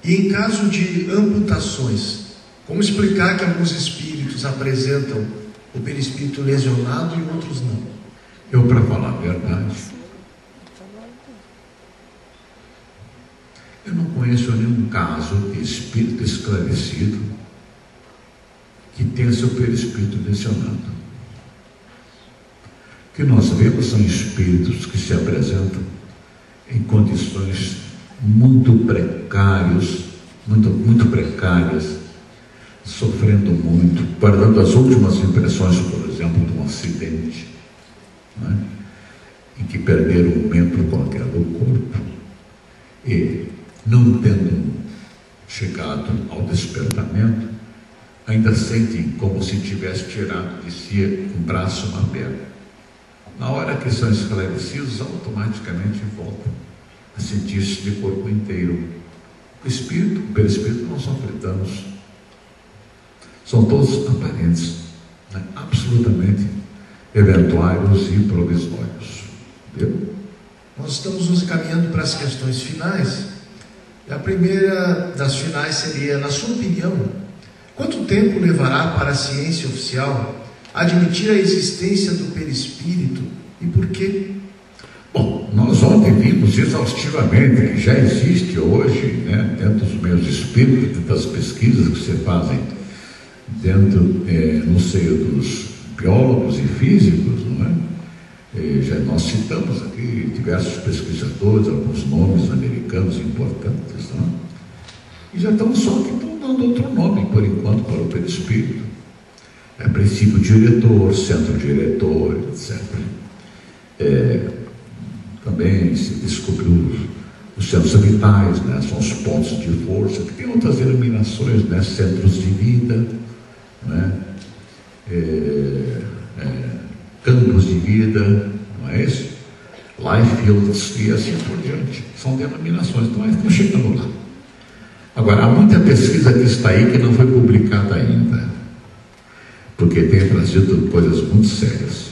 E em caso de amputações, como explicar que alguns espíritos apresentam o perispírito lesionado e outros não? Eu, para falar a verdade, eu não conheço nenhum caso de espírito esclarecido que tenha seu perispírito lesionado. O que nós vemos são espíritos que se apresentam em condições muito precárias, sofrendo muito, guardando as últimas impressões, por exemplo, de um acidente, né, em que perderam um membro qualquer do corpo e, não tendo chegado ao despertamento, ainda sentem como se tivesse tirado de si um braço, uma perna. Na hora que são esclarecidos, automaticamente voltam a sentir-se de corpo inteiro. O perispírito não sofre danos. São todos aparentes, né? Absolutamente eventuais e provisórios. Entendeu? Nós estamos nos encaminhando para as questões finais. A primeira das finais seria, na sua opinião, quanto tempo levará para a ciência oficial admitir a existência do perispírito e por quê? Bom, nós ontem vimos exaustivamente que já existe hoje, né, dentro dos meios espíritos, dentro das pesquisas que se fazem dentro, no seio dos biólogos e físicos, não é? Já nós citamos aqui diversos pesquisadores, alguns nomes americanos importantes, não é? E já estamos só que estão dando outro nome, por enquanto, para o perispírito. Princípio diretor, centro diretor, etc. Também se descobriu os centros vitais, né? São os pontos de força, que tem outras denominações, né? Centros de vida, né? Campos de vida, não é isso? Life fields e assim por diante. São denominações, então estão chegando lá. Agora, há muita pesquisa que está aí que não foi publicada ainda, porque tem trazido coisas muito sérias.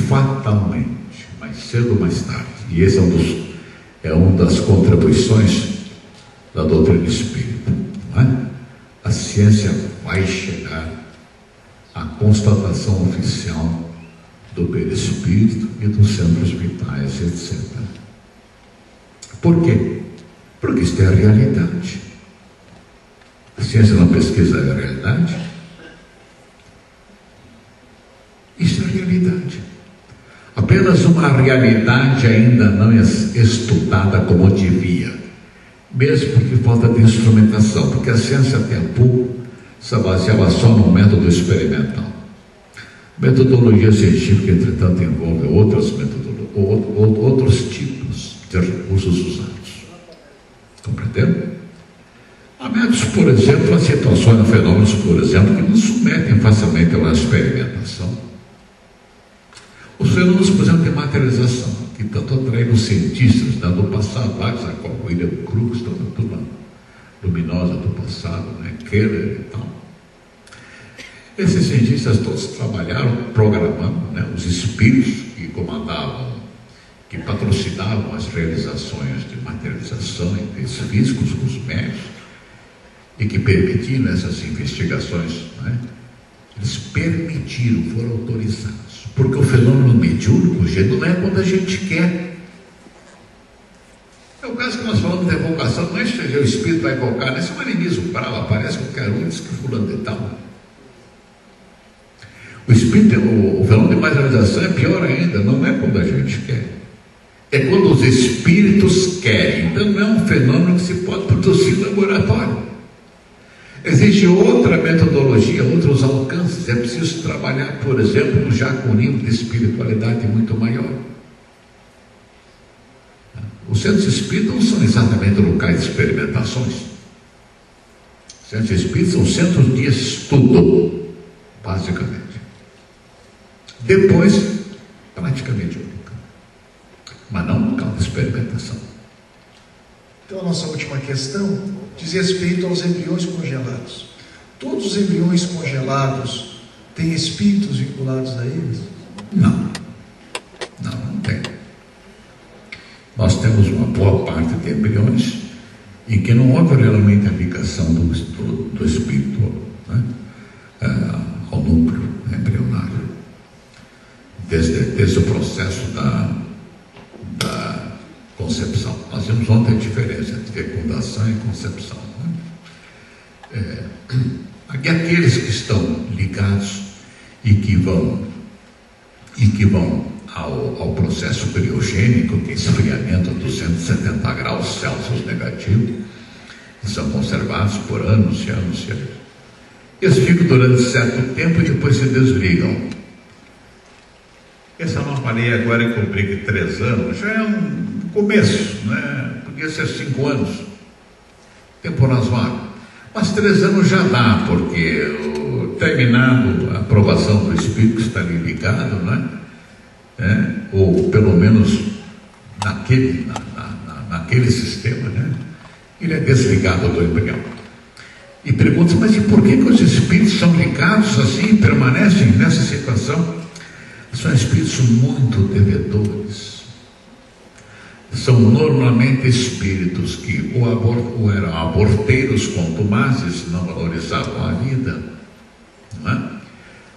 Fatalmente, mais cedo ou mais tarde, e esse é uma das contribuições da doutrina espírita, não é? A ciência vai chegar à constatação oficial do perispírito e dos centros vitais, etc. Por quê? Porque isso é a realidade. A ciência não pesquisa a realidade. Isso é a realidade. Apenas uma realidade ainda não é estudada como devia, mesmo porque falta de instrumentação, porque a ciência até há pouco se baseava só no método experimental. Metodologia científica, entretanto, envolve outros tipos de recursos usados. Compreendeu? Há métodos, por exemplo, a situações, fenômenos, por exemplo, que não submetem facilmente a uma experimentação. Os fenômenos, por exemplo, de materialização, que tanto atraíram os cientistas, né, do passado, vários, a qual William Crookes, toda a turma luminosa do passado, né, Keller e tal. Esses cientistas todos trabalharam programando, né, os espíritos que comandavam, que patrocinavam as realizações de materialização em meios físicos, com os médios, e que permitiram essas investigações, né? Eles permitiram, foram autorizados, porque o fenômeno mediúnico, gente, não é quando a gente quer. É o caso que nós falamos da evocação, não é que o espírito vai evocar, né? Se um animismo bravo aparece qualquer um, diz que fulano de tal. O espírito, o fenômeno de materialização é pior ainda, não é quando a gente quer. É quando os espíritos querem. Então não é um fenômeno que se pode produzir no laboratório. Existe outra metodologia, outros alcances. É preciso trabalhar, por exemplo, já com um nível de espiritualidade muito maior. Os centros espíritas não são exatamente locais de experimentações. Os centros espíritas são centros de estudo, basicamente. Depois, praticamente única, mas não um local de experimentação. Então a nossa última questão diz respeito aos embriões congelados. Todos os embriões congelados têm espíritos vinculados a eles? Não tem. Nós temos uma boa parte de embriões e que não houve realmente a ligação do espírito, né, ao núcleo embrionário, desde o processo da concepção. Nós vimos ontem a diferença entre fecundação e concepção, né? Aqueles que estão ligados e que vão ao processo criogênico, que é esfriamento a 270 graus Celsius negativo, que são conservados por anos e anos e anos. Eles ficam durante certo tempo e depois se desligam. Essa anomalia agora que eu brinco 3 anos, já é um começo, né? Podia ser 5 anos, tempo razoável. Mas 3 anos já dá, porque terminado a aprovação do espírito que está ali ligado, né? Ou pelo menos naquele sistema, né? Ele é desligado do embrião. E pergunta, mas e por que os espíritos são ligados assim e permanecem nessa situação? São espíritos muito devedores. São normalmente espíritos que ou eram aborteiros contumazes, não valorizavam a vida, não é?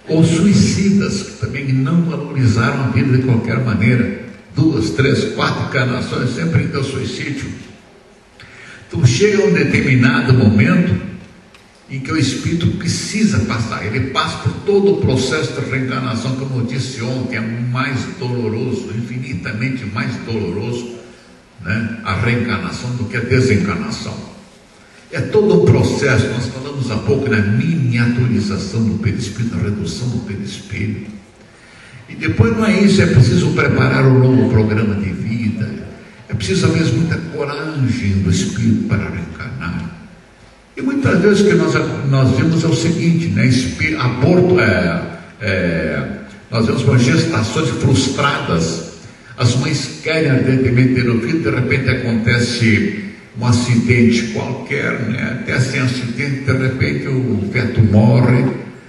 Ou suicidas, que também não valorizaram a vida de qualquer maneira. 2, 3, 4 encarnações, sempre indo ao suicídio. Então chega um determinado momento em que o espírito precisa passar, ele passa por todo o processo de reencarnação, como eu disse ontem, é mais doloroso, infinitamente mais doloroso, né, a reencarnação do que a desencarnação. É todo um processo, nós falamos há pouco na miniaturização do perispírito, na redução do perispírito. E depois não é isso, é preciso preparar um novo programa de vida, é preciso às vezes muita coragem do espírito para reencarnar. E muitas vezes o que nós vemos é o seguinte, né? Aborto, nós vemos gestações frustradas. As mães querem ardentemente ter o filho, de repente acontece um acidente qualquer, né? Até sem acidente, de repente o feto morre,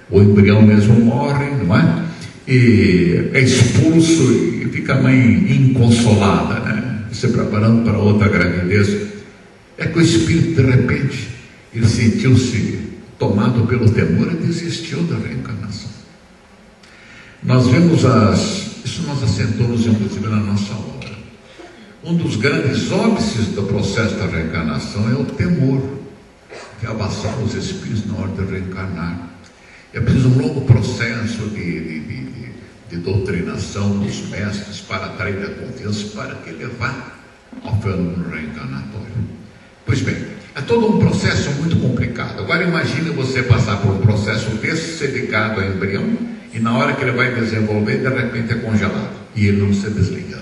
o embrião mesmo morre, não é? E é expulso e fica a mãe inconsolada, né? Se preparando para outra gravidez. É que o espírito, de repente, ele sentiu-se tomado pelo temor e desistiu da reencarnação. Nós vemos isso nós assentamos inclusive na nossa obra. Um dos grandes óbices do processo da reencarnação é o temor que avassala os espíritos na hora de reencarnar. É preciso um longo processo de doutrinação dos mestres para atrair a confiança, para que levar ao fenômeno reencarnatório. Pois bem, é todo um processo muito complicado. Agora imagine você passar por um processo desse, ser ligado ao embrião, e na hora que ele vai desenvolver, de repente é congelado, e ele não se desliga.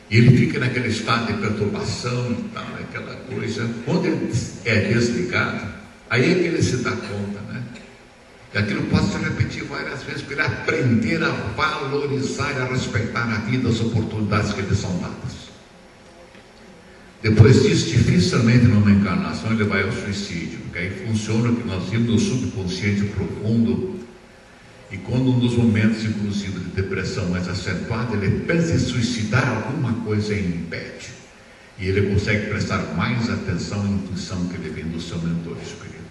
E ele fica naquele estado de perturbação e tal, aquela coisa. Quando ele é desligado, aí é que ele se dá conta, né? E aquilo pode se repetir várias vezes para ele aprender a valorizar e a respeitar a vida, as oportunidades que lhe são dadas. Depois disso, dificilmente numa encarnação ele vai ao suicídio, porque aí funciona o que nós vimos no subconsciente profundo, e quando um dos momentos, inclusive, de depressão mais acentuada, ele pensa em suicidar, alguma coisa impede, e ele consegue prestar mais atenção à intuição que ele vem do seu mentor espiritual.